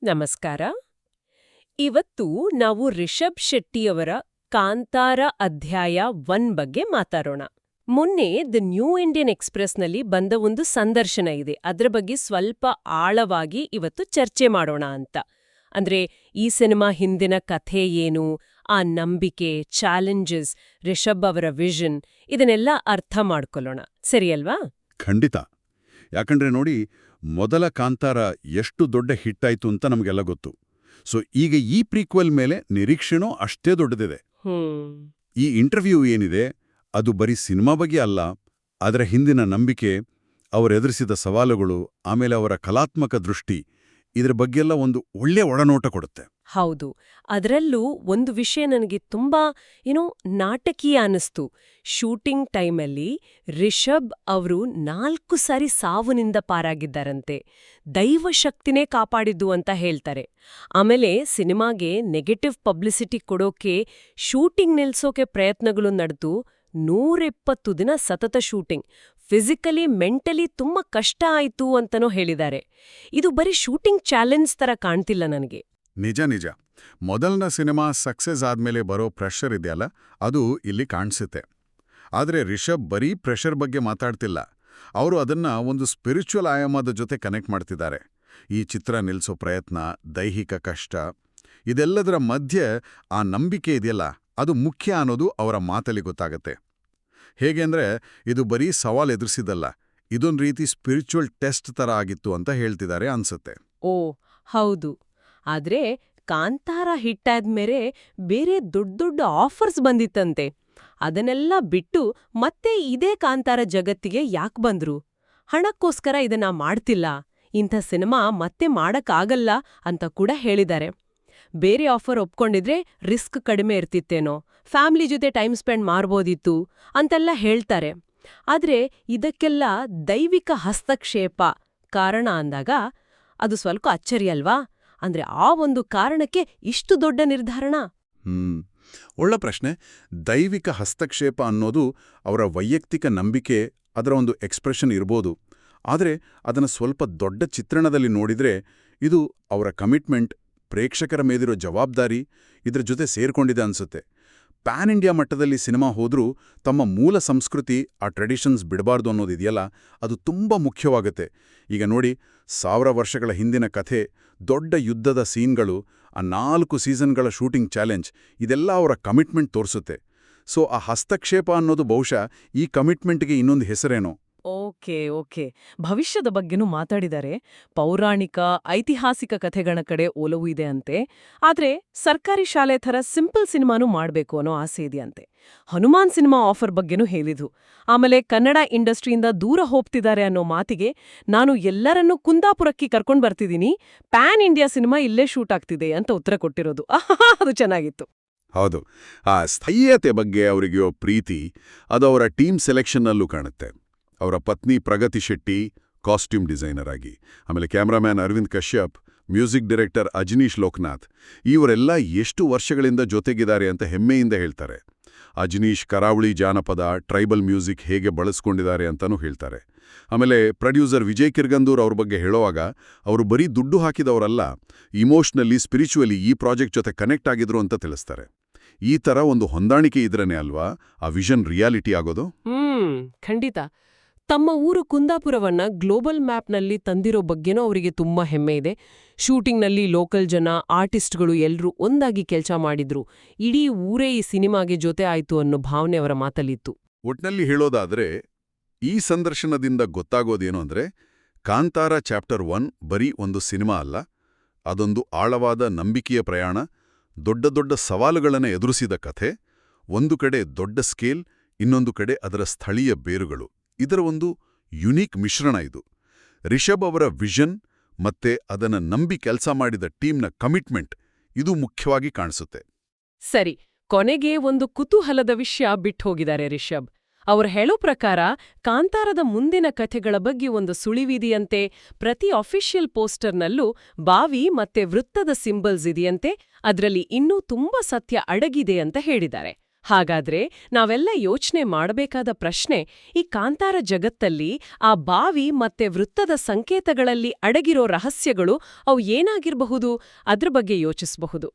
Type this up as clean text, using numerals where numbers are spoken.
ನಮಸ್ಕಾರ. ಇವತ್ತು ನಾವು ರಿಷಬ್ ಶೆಟ್ಟಿಯವರ ಕಾಂತಾರ ಅಧ್ಯಾಯ 1 ಬಗ್ಗೆ ಮಾತಾಡೋಣ. ಮೊನ್ನೆ ದ ನ್ಯೂ ಇಂಡಿಯನ್ ಎಕ್ಸ್‌ಪ್ರೆಸ್‌ನಲ್ಲಿ ಬಂದ ಒಂದು ಸಂದರ್ಶನ ಇದೆ. ಅದರ ಬಗ್ಗೆ ಸ್ವಲ್ಪ ಆಳವಾಗಿ ಇವತ್ತು ಚರ್ಚೆ ಮಾಡೋಣ ಅಂತ. ಅಂದ್ರೆ ಈ ಸಿನಿಮಾ ಹಿಂದಿನ ಕಥೆ ಏನು, ಆ ನಂಬಿಕೆ, ಚಾಲೆಂಜಸ್, ರಿಷಬ್ ಅವರ ವಿಷನ್ ಇದನ್ನೆಲ್ಲ ಅರ್ಥ ಮಾಡ್ಕೊಳ್ಳೋಣ. ಸರಿಯಲ್ವಾ? ಖಂಡಿತ. ಯಾಕಂದ್ರೆ ನೋಡಿ, ಮೊದಲ ಕಾಂತಾರ ಎಷ್ಟು ದೊಡ್ಡ ಹಿಟ್ಟಾಯ್ತು ಅಂತ ನಮಗೆಲ್ಲ ಗೊತ್ತು. ಸೊ ಈಗ ಈ ಪ್ರೀಕ್ವೆಲ್ ಮೇಲೆ ನಿರೀಕ್ಷೆನೂ ಅಷ್ಟೇ ದೊಡ್ಡದಿದೆ. ಈ ಇಂಟರ್ವ್ಯೂ ಏನಿದೆ ಅದು ಬರೀ ಸಿನಿಮಾ ಬಗ್ಗೆ ಅಲ್ಲ, ಅದರ ಹಿಂದಿನ ನಂಬಿಕೆ, ಅವರೆದುರಿಸಿದ ಸವಾಲುಗಳು, ಆಮೇಲೆ ಅವರ ಕಲಾತ್ಮಕ ದೃಷ್ಟಿ, ಇದರ ಬಗ್ಗೆಲ್ಲ ಒಂದು ಒಳ್ಳೆ ಒಳನೋಟ ಕೊಡುತ್ತೆ. ಹೌದು. ಅದರಲ್ಲೂ ಒಂದು ವಿಷಯ ನನಗೆ ತುಂಬಾ ನಾಟಕೀಯ ಅನಿಸ್ತು. ಶೂಟಿಂಗ್ ಟೈಮಲ್ಲಿ ರಿಷಬ್ ಅವರು 4 ಸಾರಿ ಸಾವುನಿಂದ ಪಾರಾಗಿದ್ದಾರಂತೆ. ದೈವಶಕ್ತಿನೇ ಕಾಪಾಡಿದ್ದು ಅಂತ ಹೇಳ್ತಾರೆ. ಆಮೇಲೆ ಸಿನಿಮಾಗೆ ನೆಗೆಟಿವ್ ಪಬ್ಲಿಸಿಟಿ ಕೊಡೋಕೆ ಶೂಟಿಂಗ್ ನಿಲ್ಸೋಕೆ ಪ್ರಯತ್ನಗಳು ನಡೆದು 120 ದಿನ ಸತತ ಶೂಟಿಂಗ್, ಫಿಸಿಕಲಿ ಮೆಂಟಲಿ ತುಂಬಾ ಕಷ್ಟ ಆಯ್ತು ಅಂತನೂ ಹೇಳಿದ್ದಾರೆ. ಇದು ಬರೀ ಶೂಟಿಂಗ್ ಚಾಲೆಂಜ್ ತರ ಕಾಣ್ತಿಲ್ಲ ನನಗೆ. ನಿಜ. ಮೊದಲನ ಸಿನಿಮಾ ಸಕ್ಸಸ್ ಆದ್ಮೇಲೆ ಬರೋ ಪ್ರೆಷರ್ ಇದೆಯಲ್ಲ, ಅದು ಇಲ್ಲಿ ಕಾಣಿಸುತ್ತೆ. ಆದರೆ ರಿಷಬ್ ಬರೀ ಪ್ರೆಷರ್ ಬಗ್ಗೆ ಮಾತಾಡ್ತಿಲ್ಲ. ಅವರು ಅದನ್ನ ಒಂದು ಸ್ಪಿರಿಚುವಲ್ ಆಯಾಮದ ಜೊತೆ ಕನೆಕ್ಟ್ ಮಾಡ್ತಿದ್ದಾರೆ. ಈ ಚಿತ್ರ ನಿಲ್ಸೋ ಪ್ರಯತ್ನ, ದೈಹಿಕ ಕಷ್ಟ, ಇದೆಲ್ಲದರ ಮಧ್ಯೆ ಆ ನಂಬಿಕೆ ಇದೆಯಲ್ಲ, ಅದು ಮುಖ್ಯ ಅನ್ನೋದು ಅವರ ಮಾತಲ್ಲಿ ಗೊತ್ತಾಗತ್ತೆ. ಹೇಗೆ ಅಂದ್ರೆ, ಇದು ಬರೀ ಸವಾಲ್ ಎದುರಿಸಿದಲ್ಲ, ಇದೊಂದು ರೀತಿ ಸ್ಪಿರಿಚುವಲ್ ಟೆಸ್ಟ್ ತರ ಆಗಿತ್ತು ಅಂತ ಹೇಳ್ತಿದ್ದಾರೆ ಅನ್ಸುತ್ತೆ. ಓ ಹೌದು. ಆದ್ರೆ ಕಾಂತಾರ ಹಿಟ್ಟಾದ್ಮೇಲೆ ಬೇರೆ ದೊಡ್ಡ ಆಫರ್ಸ್ ಬಂದಿತ್ತಂತೆ. ಅದನ್ನೆಲ್ಲ ಬಿಟ್ಟು ಮತ್ತೆ ಇದೇ ಕಾಂತಾರ ಜಗತ್ತಿಗೆ ಯಾಕ್ ಬಂದ್ರು? ಹಣಕ್ಕೋಸ್ಕರ ಇದನ್ನ ಮಾಡ್ತಿಲ್ಲ, ಇಂಥ ಸಿನಿಮಾ ಮತ್ತೆ ಮಾಡಕ್ಕಾಗಲ್ಲ ಅಂತ ಕೂಡ ಹೇಳಿದ್ದಾರೆ. ಬೇರೆ ಆಫರ್ ಒಪ್ಕೊಂಡಿದ್ರೆ ರಿಸ್ಕ್ ಕಡಿಮೆ ಇರ್ತಿತ್ತೇನೋ, ಫ್ಯಾಮಿಲಿ ಜೊತೆ ಟೈಮ್ ಸ್ಪೆಂಡ್ ಮಾಡ್ಬೋದಿತ್ತು ಅಂತೆಲ್ಲ ಹೇಳ್ತಾರೆ. ಆದ್ರೆ ಇದಕ್ಕೆಲ್ಲ ದೈವಿಕ ಹಸ್ತಕ್ಷೇಪ ಕಾರಣ ಅಂದಾಗ ಅದು ಸ್ವಲ್ಪ ಅಚ್ಚರಿ ಅಲ್ವಾ? ಅಂದ್ರೆ ಆ ಒಂದು ಕಾರಣಕ್ಕೆ ಇಷ್ಟು ದೊಡ್ಡ ನಿರ್ಧಾರಣ? ಒಳ್ಳೆ ಪ್ರಶ್ನೆ. ದೈವಿಕ ಹಸ್ತಕ್ಷೇಪ ಅನ್ನೋದು ಅವರ ವೈಯಕ್ತಿಕ ನಂಬಿಕೆ, ಅದರ ಒಂದು ಎಕ್ಸ್‌ಪ್ರೆಷನ್ ಇರ್ಬೋದು. ಆದರೆ ಅದನ್ನು ಸ್ವಲ್ಪ ದೊಡ್ಡ ಚಿತ್ರಣದಲ್ಲಿ ನೋಡಿದ್ರೆ ಇದು ಅವರ ಕಮಿಟ್ಮೆಂಟ್, ಪ್ರೇಕ್ಷಕರ ಮೇಲಿರೋ ಜವಾಬ್ದಾರಿ, ಇದ್ರ ಜೊತೆ ಸೇರ್ಕೊಂಡಿದೆ ಅನ್ಸುತ್ತೆ. ಪ್ಯಾನ್ ಇಂಡಿಯಾ ಮಟ್ಟದಲ್ಲಿ ಸಿನಿಮಾ ಹೋದ್ರೂ ತಮ್ಮ ಮೂಲ ಸಂಸ್ಕೃತಿ, ಆ ಟ್ರೆಡಿಷನ್ಸ್ ಬಿಡಬಾರ್ದು ಅನ್ನೋದಿದೆಯಲ್ಲ, ಅದು ತುಂಬ ಮುಖ್ಯವಾಗುತ್ತೆ. ಈಗ ನೋಡಿ, 1000 ವರ್ಷಗಳ ಹಿಂದಿನ ಕಥೆ, ದೊಡ್ಡ ಯುದ್ಧದ ಸೀನ್ಗಳು, ಆ 4 ಸೀಸನ್ಗಳ ಶೂಟಿಂಗ್ ಚಾಲೆಂಜ್, ಇದೆಲ್ಲ ಅವರ ಕಮಿಟ್ಮೆಂಟ್ ತೋರಿಸುತ್ತೆ. ಸೊ ಆ ಹಸ್ತಕ್ಷೇಪ ಅನ್ನೋದು ಬಹುಶಃ ಈ ಕಮಿಟ್ಮೆಂಟ್ಗೆ ಇನ್ನೊಂದು ಹೆಸರೇನೋ. ಓಕೆ. ಭವಿಷ್ಯದ ಬಗ್ಗೆನೂ ಮಾತಾಡಿದರೆ ಪೌರಾಣಿಕ, ಐತಿಹಾಸಿಕ ಕಥೆಗಳ ಕಡೆ ಒಲವು ಇದೆ ಅಂತೆ. ಆದ್ರೆ ಸರ್ಕಾರಿ ಶಾಲೆ ಥರ ಸಿಂಪಲ್ ಸಿನಿಮಾನೂ ಮಾಡ್ಬೇಕು ಅನ್ನೋ ಆಸೆ ಇದೆಯಂತೆ. ಹನುಮಾನ್ ಸಿನಿಮಾ ಆಫರ್ ಬಗ್ಗೆನೂ ಹೇಳಿದ್ರು. ಆಮೇಲೆ ಕನ್ನಡ ಇಂಡಸ್ಟ್ರಿಯಿಂದ ದೂರ ಹೋಗ್ತಿದ್ದಾರೆ ಅನ್ನೋ ಮಾತಿಗೆ ನಾನು ಎಲ್ಲರನ್ನೂ ಕುಂದಾಪುರಕ್ಕೆ ಕರ್ಕೊಂಡ್ ಬರ್ತಿದ್ದೀನಿ, ಪ್ಯಾನ್ ಇಂಡಿಯಾ ಸಿನಿಮಾ ಇಲ್ಲೇ ಶೂಟ್ ಆಗ್ತಿದೆ ಅಂತ ಉತ್ತರ ಕೊಟ್ಟಿರೋದು. ಅದು ಚೆನ್ನಾಗಿತ್ತು. ಹೌದು, ಆ ಸ್ಥಳೀಯತೆ ಬಗ್ಗೆ ಅವರಿಗಿರೋ ಪ್ರೀತಿ ಅದು ಅವರ ಟೀಮ್ ಸೆಲೆಕ್ಷನ್ನಲ್ಲೂ ಕಾಣುತ್ತೆ. ಅವರ ಪತ್ನಿ ಪ್ರಗತಿ ಶೆಟ್ಟಿ ಕಾಸ್ಟ್ಯೂಮ್ ಡಿಸೈನರ್ ಆಗಿ, ಆಮೇಲೆ cameraman Aravind Kashyap, music director Ajaneesh Loknath, ಇವರೆಲ್ಲ ಎಷ್ಟು ವರ್ಷಗಳಿಂದ ಜೊತೆಗಿದ್ದಾರೆ ಅಂತ ಹೆಮ್ಮೆಯಿಂದ ಹೇಳ್ತಾರೆ. ಅಜನೀಶ್ ಕರಾವಳಿ ಜಾನಪದ, ಟ್ರೈಬಲ್ ಮ್ಯೂಸಿಕ್ ಹೇಗೆ ಬಳಸ್ಕೊಂಡಿದ್ದಾರೆ ಅಂತಲೂ ಹೇಳ್ತಾರೆ. ಆಮೇಲೆ ಪ್ರೊಡ್ಯೂಸರ್ ವಿಜಯ್ ಕಿರ್ಗಂದೂರ್ ಅವ್ರ ಬಗ್ಗೆ ಹೇಳೋವಾಗ ಅವರು ಬರೀ ದುಡ್ಡು ಹಾಕಿದವರಲ್ಲ, ಇಮೋಷ್ನಲಿ, ಸ್ಪಿರಿಚುವಲಿ ಈ ಪ್ರಾಜೆಕ್ಟ್ ಜೊತೆ ಕನೆಕ್ಟ್ ಆಗಿದ್ರು ಅಂತ ತಿಳಿಸ್ತಾರೆ. ಈ ಥರ ಒಂದು ಹೊಂದಾಣಿಕೆ ಇದ್ರನೇ ಅಲ್ವಾ ಆ ವಿಷನ್ ರಿಯಾಲಿಟಿ ಆಗೋದು? ಖಂಡಿತ. ತಮ್ಮ ಊರು ಕುಂದಾಪುರವನ್ನ ಗ್ಲೋಬಲ್ ಮ್ಯಾಪ್ನಲ್ಲಿ ತಂದಿರೋ ಬಗ್ಗೆನೂ ಅವರಿಗೆ ತುಂಬಾ ಹೆಮ್ಮೆ ಇದೆ. ಶೂಟಿಂಗ್ನಲ್ಲಿ ಲೋಕಲ್ ಜನ, ಆರ್ಟಿಸ್ಟ್ಗಳು ಎಲ್ಲರೂ ಒಂದಾಗಿ ಕೆಲಸ ಮಾಡಿದ್ರು. ಇಡೀ ಊರೇ ಈ ಸಿನಿಮಾಗೆ ಜೊತೆ ಆಯ್ತು ಅನ್ನೋ ಭಾವನೆ ಅವರ ಮಾತಲ್ಲಿತ್ತು. ಒಟ್ನಲ್ಲಿ ಹೇಳೋದಾದ್ರೆ ಈ ಸಂದರ್ಶನದಿಂದ ಗೊತ್ತಾಗೋದೇನು ಅಂದ್ರೆ, ಕಾಂತಾರ ಚಾಪ್ಟರ್ 1 ಬರೀ ಒಂದು ಸಿನಿಮಾ ಅಲ್ಲ, ಅದೊಂದು ಆಳವಾದ ನಂಬಿಕೆಯ ಪ್ರಯಾಣ, ದೊಡ್ಡ ಸವಾಲುಗಳನ್ನು ಎದುರಿಸಿದ ಕಥೆ. ಒಂದು ಕಡೆ ದೊಡ್ಡ ಸ್ಕೇಲ್, ಇನ್ನೊಂದು ಕಡೆ ಅದರ ಸ್ಥಳೀಯ ಬೇರುಗಳು. ಇದರ ಒಂದು ಯುನೀಕ್ ಮಿಶ್ರಣ ಇದು. ರಿಷಬ್ ಅವರ ವಿಷನ್ ಮತ್ತೆ ಅದನ್ನ ನಂಬಿ ಕೆಲಸ ಮಾಡಿದ ಟೀಮ್ನ ಕಮಿಟ್ಮೆಂಟ್, ಇದು ಮುಖ್ಯವಾಗಿ ಕಾಣಿಸುತ್ತೆ. ಸರಿ, ಕೊನೆಗೆ ಒಂದು ಕುತೂಹಲದ ವಿಷಯ ಬಿಟ್ಟೋಗಿದ್ದಾರೆ ರಿಷಬ್. ಅವ್ರು ಹೇಳೋ ಪ್ರಕಾರ ಕಾಂತಾರದ ಮುಂದಿನ ಕಥೆಗಳ ಬಗ್ಗೆ ಒಂದು ಸುಳಿವಿದೆಯಂತೆ. ಪ್ರತಿ ಅಫಿಷಿಯಲ್ ಪೋಸ್ಟರ್ನಲ್ಲೂ ಬಾವಿ ಮತ್ತೆ ವೃತ್ತದ ಸಿಂಬಲ್ಸ್ ಇದೆಯಂತೆ. ಅದ್ರಲ್ಲಿ ಇನ್ನೂ ತುಂಬಾ ಸತ್ಯ ಅಡಗಿದೆ ಅಂತ ಹೇಳಿದ್ದಾರೆ. ಹಾಗಾದ್ರೆ ನಾವೆಲ್ಲ ಯೋಚನೆ ಮಾಡಬೇಕಾದ ಪ್ರಶ್ನೆ, ಈ ಕಾಂತಾರ ಜಗತ್ತಲ್ಲಿ ಆ ಬಾವಿ ಮತ್ತೆ ವೃತ್ತದ ಸಂಕೇತಗಳಲ್ಲಿ ಅಡಗಿರೋ ರಹಸ್ಯಗಳು ಅವು ಏನಾಗಿರಬಹುದು ಅದ್ರ ಬಗ್ಗೆ ಯೋಚಿಸಬಹುದು.